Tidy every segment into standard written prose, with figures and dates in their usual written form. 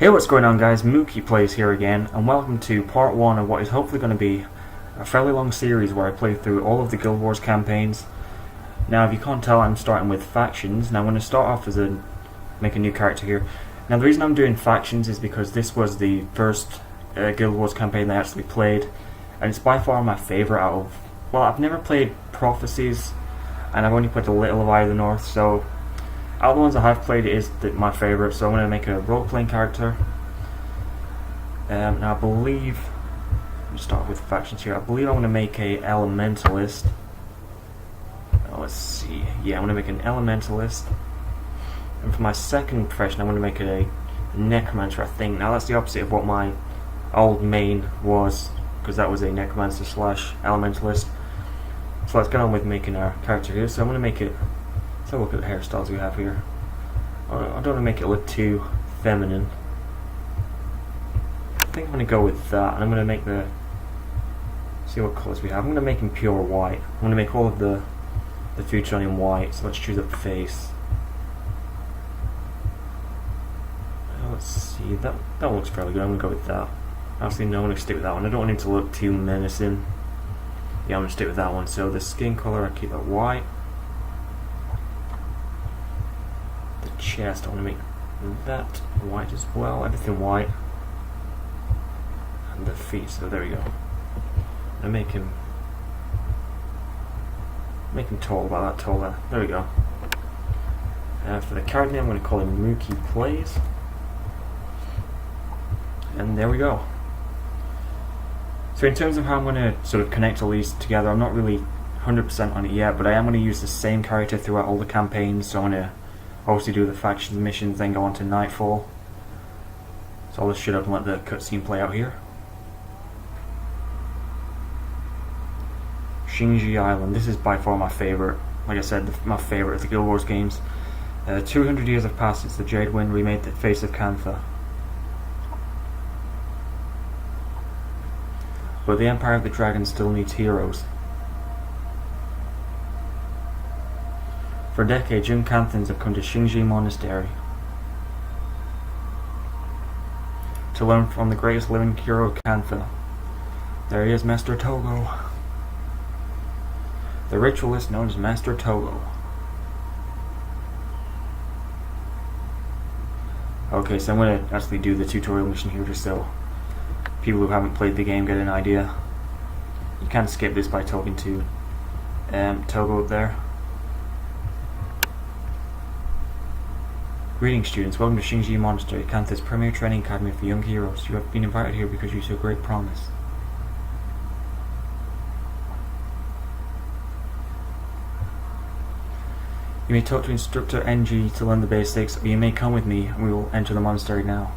Hey, what's going on guys, Mookie Plays here again, and welcome to part 1 of what is hopefully going to be a fairly long series where I play through all of the Guild Wars campaigns. Now if you can't tell, I'm starting with factions, and I'm going to start off as make a new character here. Now the reason I'm doing factions is because this was the first Guild Wars campaign that I actually played, and it's by far my favourite out of, well, I've never played Prophecies, and I've only played a little of Eye of the North, so out of the ones I have played, it is my favourite, so I'm going to make a role-playing character. Now I believe, let me start with factions here, I believe I'm going to make a Elementalist. Let's see, yeah, I'm going to make an Elementalist. And for my second profession, I'm going to make it a Necromancer, I think. Now that's the opposite of what my old main was, because that was a Necromancer slash Elementalist. So let's get on with making our character here. So I'm going to make it, let's have a look at the hairstyles we have here. I don't want to make it look too feminine. I think I'm going to go with that, and I'm going to make see what colours we have. I'm going to make him pure white. I'm going to make all of the feature on him white, so let's choose a face. Let's see, that looks fairly good. I'm going to go with that. Actually, no, I'm going to stick with that one. I don't want him to look too menacing. Yeah, I'm going to stick with that one. So the skin colour, I keep that white. The chest, I want to make that white as well. Everything white. And the feet, so there we go. I'm going to make him tall, about that tall there. There we go. For the character name, I'm going to call him Mookie Plays. And there we go. So in terms of how I'm going to sort of connect all these together, I'm not really 100% on it yet, but I am going to use the same character throughout all the campaigns. So I'm going to obviously do the factions missions, then go on to Nightfall. So I'll just shut up and let the cutscene play out here. Shing Jea Island. This is by far my favourite. Like I said, my favourite of the Guild Wars games. 200 years have passed since the Jade Wind remade the face of Cantha. But the Empire of the Dragon still needs heroes. For decades, young Canthans have come to Shing Jea Monastery to learn from the greatest living hero of Cantha. There he is, Master Togo. The ritualist known as Master Togo. Okay, so I'm going to actually do the tutorial mission here just so people who haven't played the game get an idea. You can skip this by talking to Togo up there. Greetings students, welcome to Shing Jea Monastery, Cantha's premier training academy for young heroes. You have been invited here because you show great promise. You may talk to Instructor NG to learn the basics, or you may come with me and we will enter the monastery now.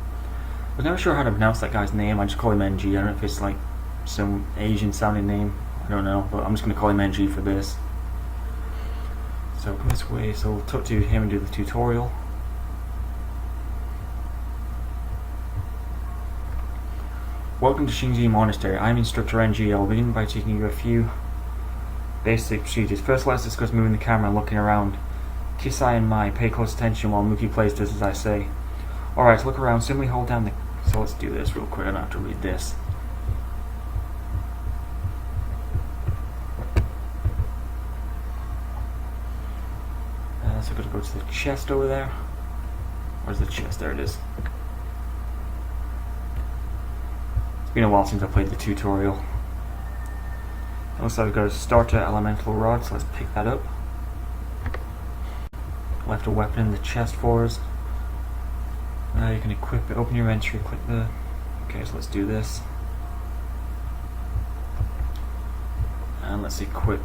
I was never sure how to pronounce that guy's name. I just call him NG. I don't know if it's like some Asian sounding name. I don't know, but I'm just going to call him NG for this. So come this way, so we'll talk to him and do the tutorial. Welcome to Shing Jea Monastery. I'm Instructor NG. I'll begin by teaching you a few basic procedures. First, let's discuss moving the camera and looking around. Kisai and Mai, pay close attention while Mookie Plays does as I say. Alright, look around, simply hold down the... So let's do this real quick, I don't have to read this. So I'm going to go to the chest over there. Where's the chest? There it is. It's been a while since I played the tutorial. It looks like we've got a starter elemental rod, so let's pick that up. Left a weapon in the chest for us. Now you can equip it, open your inventory, click the... Okay, so let's do this. And let's equip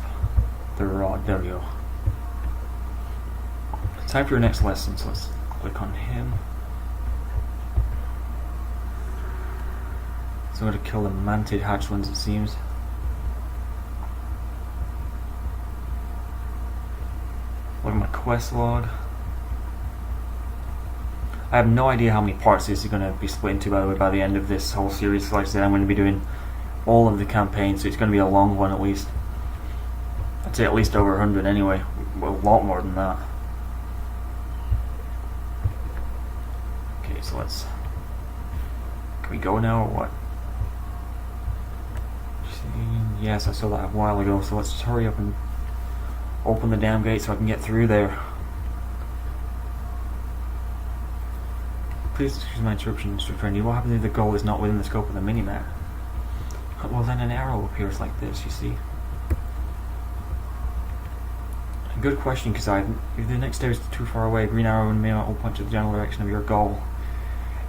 the rod, there we go. Time for your next lesson, so let's click on him. So I'm going to kill the mantid hatchlings, it seems. Look at my quest log. I have no idea how many parts this is going to be split into, by the way, by the end of this whole series. Like I said, I'm going to be doing all of the campaigns, so it's going to be a long one at least. I'd say at least over 100 anyway. Well, a lot more than that. Okay, so let's Can we go now or what? Yes, I saw that a while ago, so let's just hurry up and open the damn gate so I can get through there. Please excuse my interruption, Mr. Friendly. What happens if the goal is not within the scope of the minimap? Well, then an arrow appears like this, you see. A good question, because if the next step is too far away, a green arrow may not point to the general direction of your goal.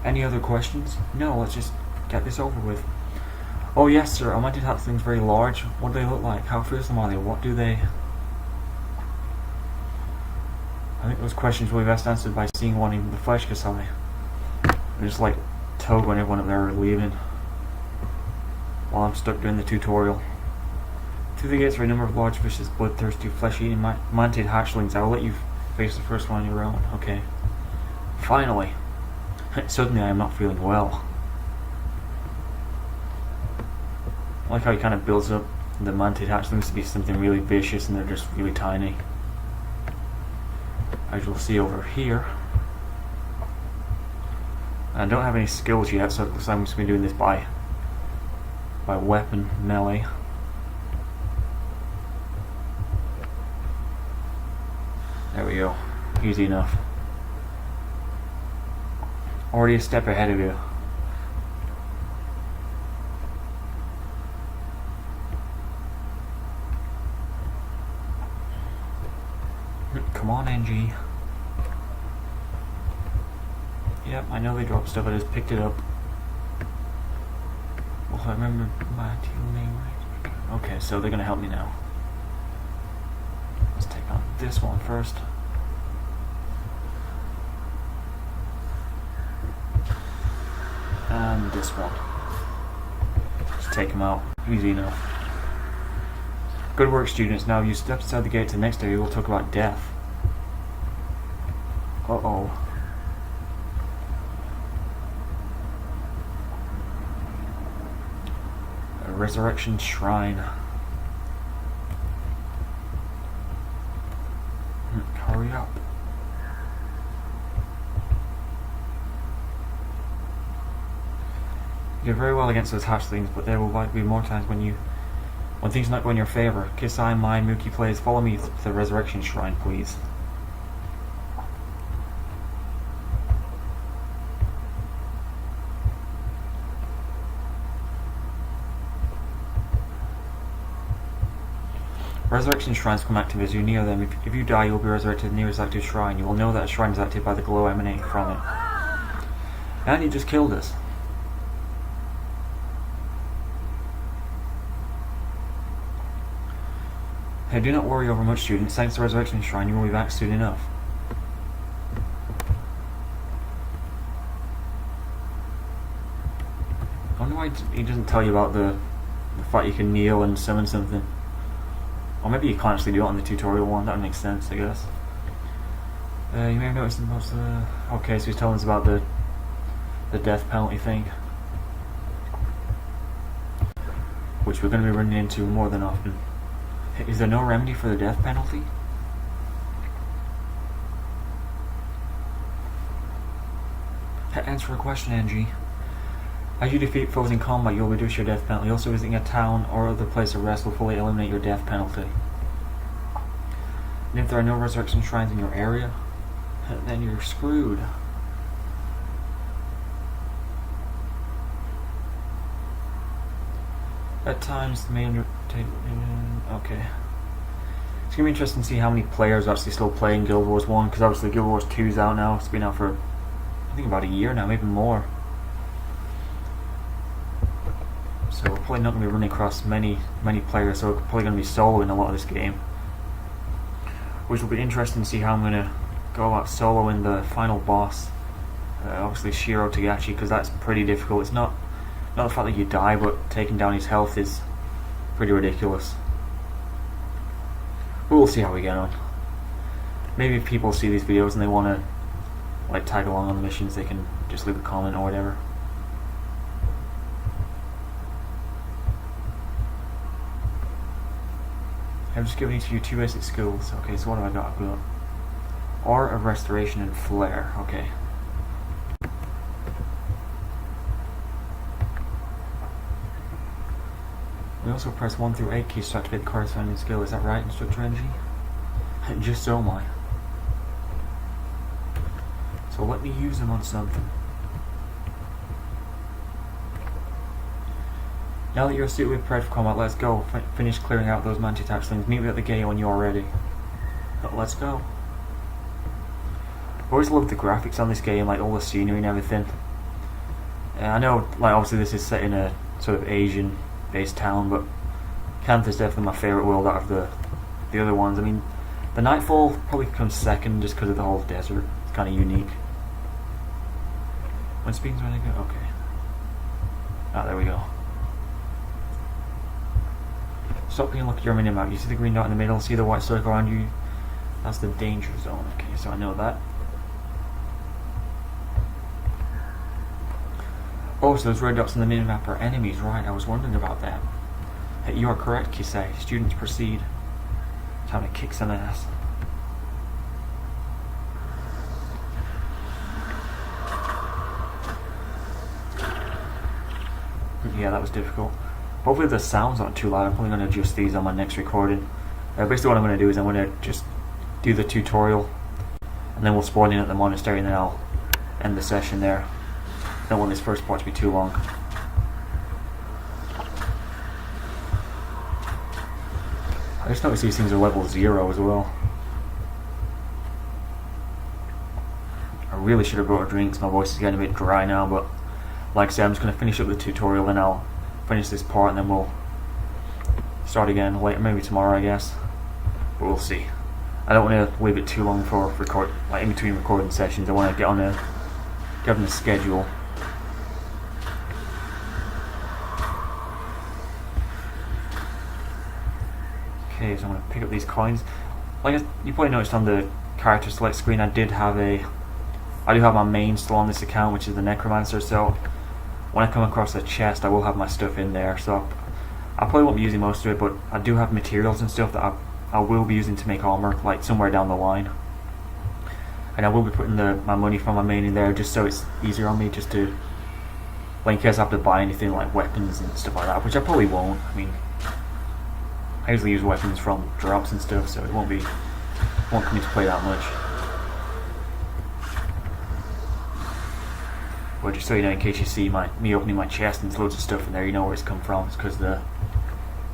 Any other questions? No, let's just get this over with. Oh yes, sir. I meant to have things very large. What do they look like? How fearsome are they? What do they... I think those questions will be best answered by seeing one in the flesh, Kasai. I just like tug when everyone up there are leaving while I'm stuck doing the tutorial. Through the gates are a number of large vicious, bloodthirsty, flesh-eating mantid hatchlings. I will let you face the first one on your own. Okay. Finally. Suddenly I am not feeling well. I like how he kind of builds up the mantid hatchlings to be something really vicious and they're just really tiny. As you'll see over here. I don't have any skills yet, so it looks like I'm just going to be doing this by weapon melee. There we go. Easy enough. Already a step ahead of you. Come on, NG. Yep, I know they dropped stuff, I just picked it up. Well, I remember my team name right. Okay, so they're gonna help me now. Let's take on this one first. And this one. Just take them out. Easy enough. Good work, students. Now you step inside the gate to the next area, we'll talk about death. Uh-oh. A resurrection shrine. Hurry up. You did very well against those hatchlings, but there will likely be more times when things not go in your favor. Kisai, mine, Mookie plays. Follow me to the resurrection shrine, please. Resurrection shrines become active as you near them. If you die, you will be resurrected to the nearest active shrine. You will know that a shrine is active by the glow emanating from it. And you just killed us. Hey, do not worry over much, students. Thanks to the resurrection shrine, you will be back soon enough. I wonder why he doesn't tell you about the fact you can kneel and summon something. Or maybe you can't actually do it on the tutorial one. That would make sense, I guess. You may have noticed most okay, so he's telling us about the death penalty thing, which we're going to be running into more than often. Is there no remedy for the death penalty? Answer a question, Angie. As you defeat foes in combat, you'll reduce your death penalty. Also, visiting a town or other place of rest will fully eliminate your death penalty. And if there are no resurrection shrines in your area, then you're screwed. At times, the may undertake... okay. It's going to be interesting to see how many players are actually still playing Guild Wars 1, because obviously Guild Wars 2 is out now. It's been out for, I think, about a year now, maybe more. So we're probably not going to be running across many players, so we're probably going to be solo in a lot of this game. Which will be interesting to see how I'm going to go about soloing the final boss. Obviously Shiro Tagachi, because that's pretty difficult. It's not the fact that you die, but taking down his health is pretty ridiculous. We'll see how we get on. Maybe if people see these videos and they want to like tag along on the missions, they can just leave a comment or whatever. I've just given each of you 2 basic skills. Okay, so what have I got? I've got Art of Restoration and Flair. Okay. We also press 1 through 8 keys to activate the corresponding skill. Is that right, Instructor Energy? Just so am I. So let me use them on something. Now that you're suitably prepared for combat, let's go. Finish clearing out those manti-attack slings. Meet me at the gate when you're ready. But let's go. I always loved the graphics on this game, like all the scenery and everything. I know, like obviously this is set in a sort of Asian-based town, but Canth is definitely my favourite world out of the other ones. I mean, the Nightfall probably comes second just because of the whole desert. It's kind of unique. When speed's running, okay. Ah, there we go. Stop taking a look at your minimap. You see the green dot in the middle, see the white circle around you? That's the danger zone. Okay, so I know that. Oh, so those red dots on the minimap are enemies, right? I was wondering about that. Hey, you are correct, Kisei. Students proceed. Time to kick some ass. Yeah, that was difficult. Hopefully the sound's not too loud. I'm probably going to adjust these on my next recording. Basically what I'm going to do is I'm going to just do the tutorial, and then we'll spawn in at the monastery, and then I'll end the session there. Don't want this first part to be too long. I just noticed these things are level 0 as well. I really should have brought a drink, my voice is getting a bit dry now, but like I said, I'm just going to finish up the tutorial, then I'll finish this part, and then we'll start again later, maybe tomorrow I guess, but we'll see. I don't want to leave it too long for record, like in between recording sessions. I want to get on a schedule. Okay, so I'm going to pick up these coins. Like you probably noticed on the character select screen, I do have my main still on this account, which is the Necromancer, so when I come across a chest I will have my stuff in there, so I probably won't be using most of it, but I do have materials and stuff that I will be using to make armor, like somewhere down the line. And I will be putting my money from my main in there, just so it's easier on me, just to, like, in case I have to buy anything like weapons and stuff like that, which I probably won't. I mean, I usually use weapons from drops and stuff, so it won't come into play that much. But just so you know, in case you see me opening my chest and there's loads of stuff in there, you know where it's come from. It's because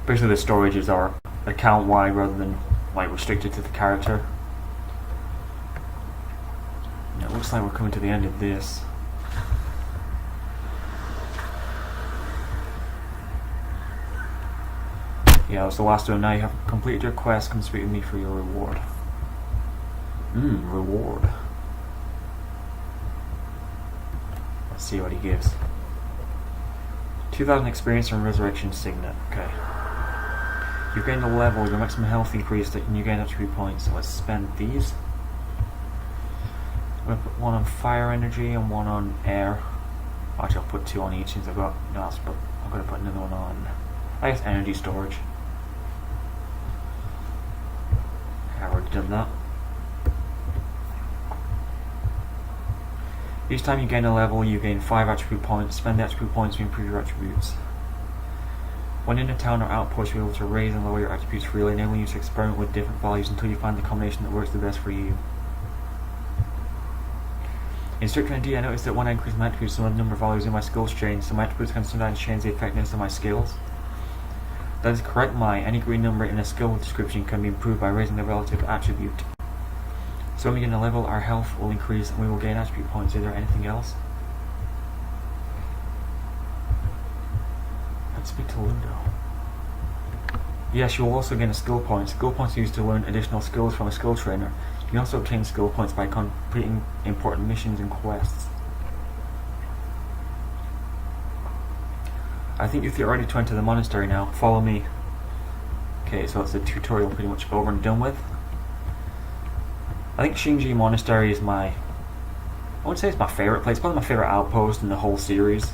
basically the storages are account wide rather than like restricted to the character. And it looks like we're coming to the end of this. Yeah, that's the last one. Now you have completed your quest. Come speak with me for your reward. Reward. Let's see what he gives. 2,000 experience and resurrection signet. Okay. You've gained a level, your maximum health increased, and you gain attribute points. So let's spend these. I'm going to put one on fire energy and one on air. Actually, I'll put 2 on each since I've got. No, I'm going to put another one on, I guess, energy storage. I've already done that. Each time you gain a level, you gain 5 attribute points. Spend the attribute points to improve your attributes. When in a town or outpost, you're able to raise and lower your attributes freely, enabling you to experiment with different values until you find the combination that works the best for you. In Instructor ND, I noticed that when I increase my attributes, some of the number of values in my skills change, so my attributes can sometimes change the effectiveness of my skills. That is correct, any green number in a skill description can be improved by raising the relative attribute. So when we gain a level, our health will increase and we will gain attribute points. Is there anything else? Let's speak to Ludo. Yes, you will also gain a skill point. Skill points are used to learn additional skills from a skill trainer. You can also obtain skill points by completing important missions and quests. I think if you're ready to enter the monastery now, follow me. Okay, so that's the tutorial pretty much over and done with. I think Shing Jea Monastery is I wouldn't say it's my favourite place, probably my favourite outpost in the whole series.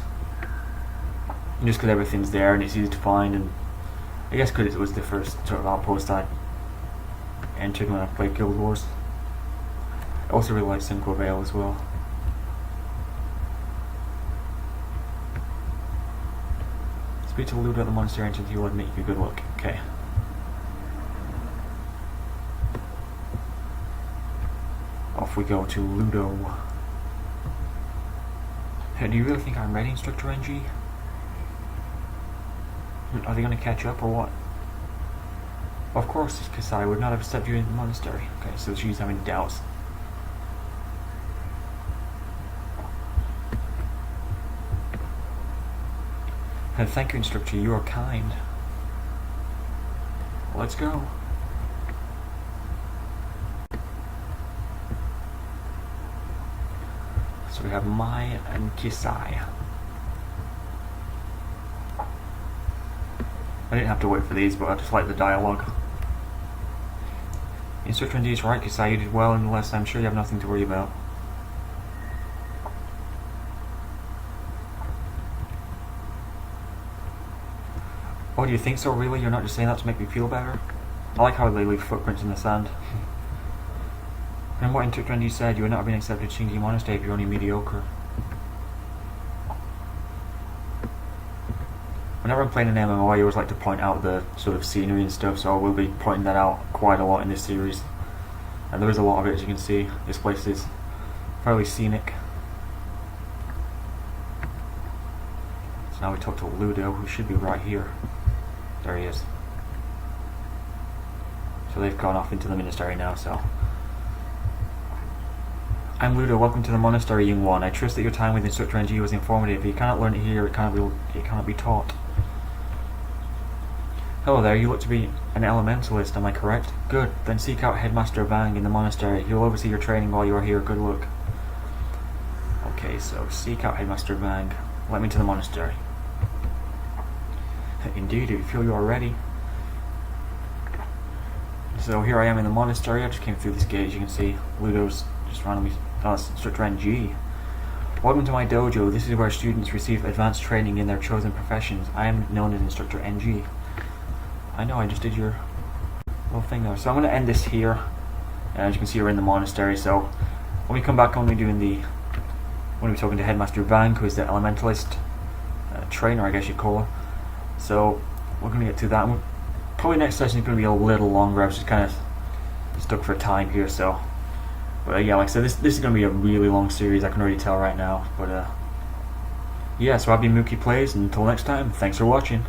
And just because everything's there and it's easy to find, and I guess because it was the first sort of outpost I entered when I played Guild Wars. I also really like Cinque Vale as well. Speak to Ludo at the monastery entrance, he will admit you. Good luck. Okay. Off we go to Ludo. Hey, do you really think I'm ready, Instructor NG? Are they going to catch up or what? Of course, Kasai would not have accepted you in the monastery. Okay, so she's having doubts. And thank you, Instructor, you are kind. Let's go. So we have Mai and Kisai. I didn't have to wait for these, but I just like the dialogue. Instructor indeed is right, Kisai, you did well, nonetheless I'm sure you have nothing to worry about. Oh, do you think so, really? You're not just saying that to make me feel better? I like how they leave footprints in the sand. And what Instructor indeed said, you would not have been accepted at Shing Jea Monastery if you're only mediocre. Whenever I'm playing an MMO, I always like to point out the sort of scenery and stuff, so I will be pointing that out quite a lot in this series. And there is a lot of it, as you can see. This place is fairly scenic. So now we talk to Ludo, who should be right here. There he is. So they've gone off into the monastery now, so... I'm Ludo, welcome to the monastery, young one. I trust that your time with Instructor NG was informative. If you cannot learn it here, it cannot be taught. Hello there, you look to be an elementalist, am I correct? Good, then seek out Headmaster Vang in the monastery. He will oversee your training while you are here. Good luck. Okay, so seek out Headmaster Vang. Let me to the monastery. Indeed, if you feel you are ready. So here I am in the monastery. I just came through this gate, as you can see. Ludo's just randomly... Oh, that's Instructor NG. Welcome to my dojo. This is where students receive advanced training in their chosen professions. I am known as Instructor NG. I know, I just did your little thing there. So I'm going to end this here. And as you can see, we're in the monastery. So when we come back, when we're talking to Headmaster Vang, who is the elementalist trainer, I guess you'd call her. So we're going to get to that. And probably next session is going to be a little longer. I was just kind of stuck for time here. So, but yeah, like I said, this is going to be a really long series. I can already tell right now. But yeah, so I've been Mookie Plays, and until next time, thanks for watching.